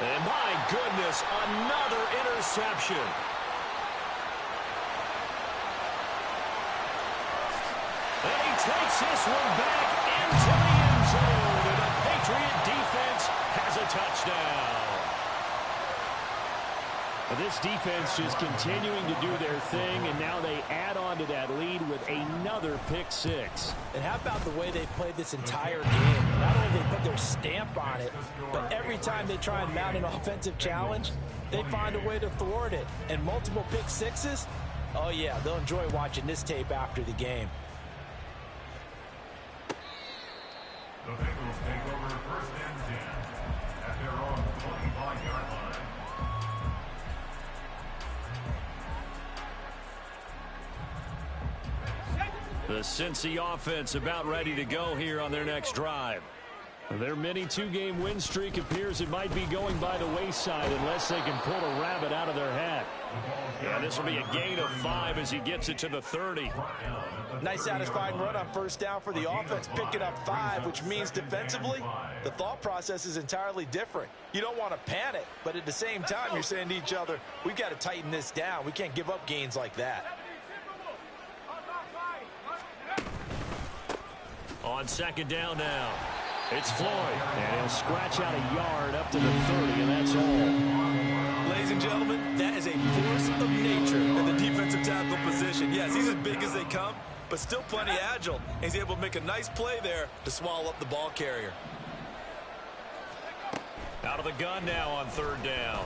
And my goodness, another interception. And he takes this one back into the end zone. And the Patriot defense has a touchdown. This defense is continuing to do their thing, and now they that lead with another pick six. And how about the way they've played this entire game? Not only they put their stamp on it, but every time they try and mount an offensive challenge, they find a way to thwart it. And multiple pick sixes, oh yeah, they'll enjoy watching this tape after the game. The Bengals take over first and 10 at their own 25-yard line. The Cincy offense about ready to go here on their next drive. Their mini two-game win streak appears it might be going by the wayside unless they can pull a rabbit out of their hat. Yeah, this will be a gain of 5 as he gets it to the 30. Nice satisfying run on first down for the offense, picking up 5, which means defensively, the thought process is entirely different. You don't want to panic, but at the same time, you're saying to each other, we've got to tighten this down. We can't give up gains like that. On second down now, it's Floyd, and he'll scratch out a yard up to the 30, and that's all. Ladies and gentlemen, that is a force of nature in the defensive tackle position. Yes, he's as big as they come, but still plenty agile. He's able to make a nice play there to swallow up the ball carrier. Out of the gun now on third down.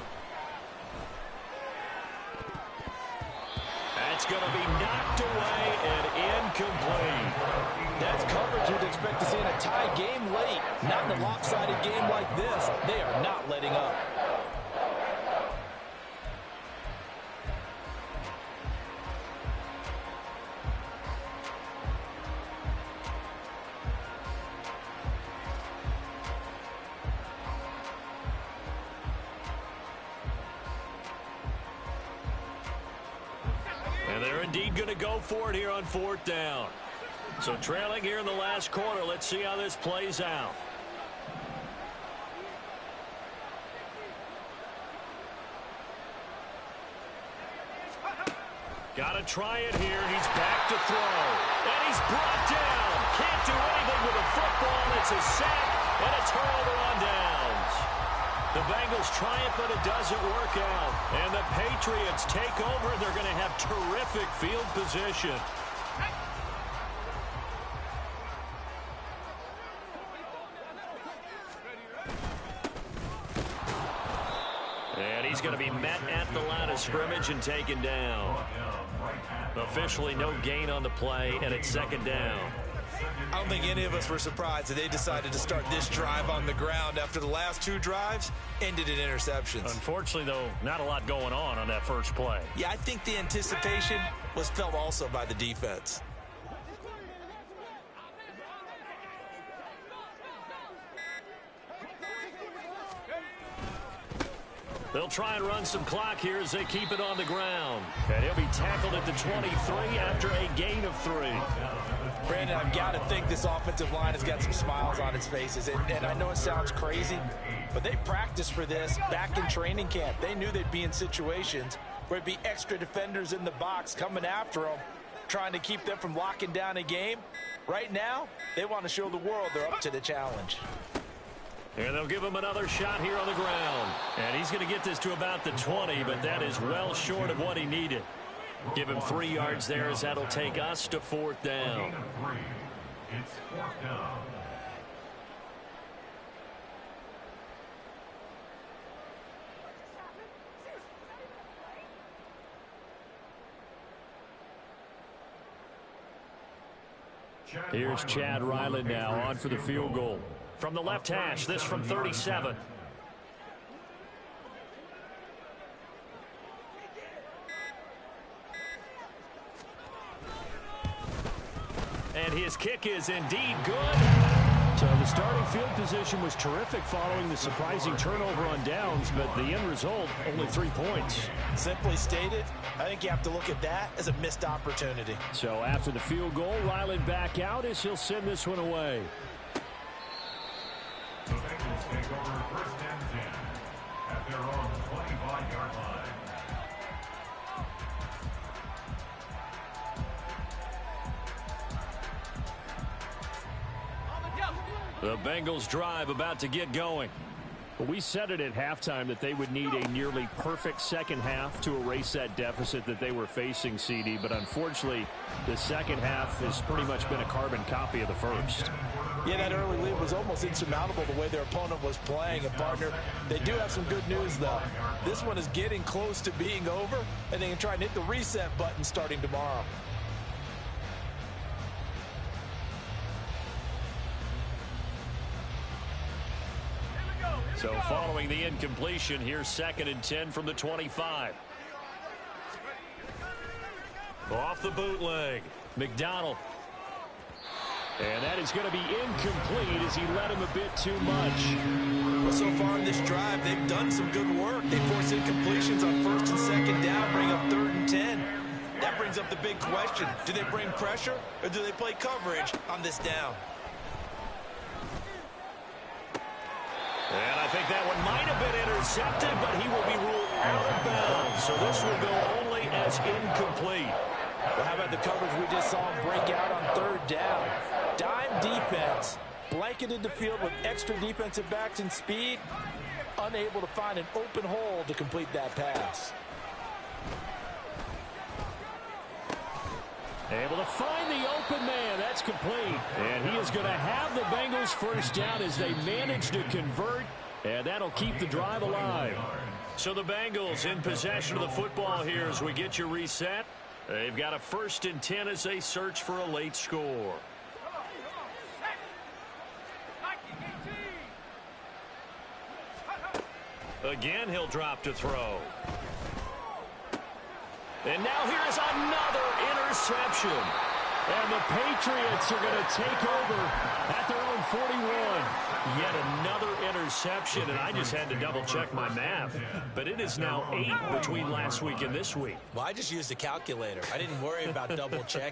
That's going to be knocked away and incomplete. That's coverage you'd expect to see in a tie game late. Not in a lopsided game like this. They are not letting up. And they're indeed going to go for it here on fourth down. So trailing here in the last quarter, let's see how this plays out. Got to try it here. He's back to throw. And he's brought down. Can't do anything with a football. It's a sack and a turnover on downs. The Bengals try it, but it doesn't work out. And the Patriots take over, and they're going to have terrific field position. And he's going to be met at the line of scrimmage and taken down. Officially no gain on the play, and it's second down. I don't think any of us were surprised that they decided to start this drive on the ground after the last 2 drives ended in interceptions. Unfortunately, though, not a lot going on that first play. Yeah, I think the anticipation was felt also by the defense. They'll try and run some clock here as they keep it on the ground. And he'll be tackled at the 23 after a gain of 3. Brandon, I've got to think this offensive line has got some smiles on its faces. And I know it sounds crazy, but they practiced for this back in training camp. They knew they'd be in situations where it'd be extra defenders in the box coming after them, trying to keep them from locking down a game. Right now, they want to show the world they're up to the challenge. And they'll give him another shot here on the ground. And he's going to get this to about the 20, but that is well short of what he needed. Give him 3 yards there as that'll take us to fourth down. It's fourth down. Here's Chad Ryland now on for the field goal. From the left hash, this from 37. And his kick is indeed good. So the starting field position was terrific following the surprising turnover on downs, but the end result, only 3 points. Simply stated, I think you have to look at that as a missed opportunity. So after the field goal, Ryland back out as he'll send this one away. The Bengals take over first and 10 at their own 25-yard line. The Bengals drive about to get going. We said it at halftime that they would need a nearly perfect second half to erase that deficit that they were facing, CD. But unfortunately, the second half has pretty much been a carbon copy of the first. Yeah, that early lead was almost insurmountable the way their opponent was playing. And, partner, they do have some good news, though. This one is getting close to being over, and they can try and hit the reset button starting tomorrow. So following the incompletion, here's 2nd and 10 from the 25. Off the bootleg, McDonald. And that is going to be incomplete as he led him a bit too much. Well, so far in this drive, they've done some good work. They force incompletions on 1st and 2nd down, bring up 3rd and 10. That brings up the big question. Do they bring pressure or do they play coverage on this down? And I think that one might have been intercepted, but he will be ruled out of bounds. So this will go only as incomplete. Well, how about the coverage we just saw him break out on 3rd down? Dime defense, blanketed the field with extra defensive backs and speed, unable to find an open hole to complete that pass. Able to find the open man. That's complete. And he is going to have the Bengals first down as they manage to convert. And that'll keep the drive alive. So the Bengals in possession of the football here as we get you reset. They've got a 1st and 10 as they search for a late score. Again, he'll drop to throw. And now here's another interception. And the Patriots are going to take over at their own 41. Yet another interception, and I just had to double-check my math. But it is now 8 between last week and this week. Well, I just used a calculator. I didn't worry about double-checking.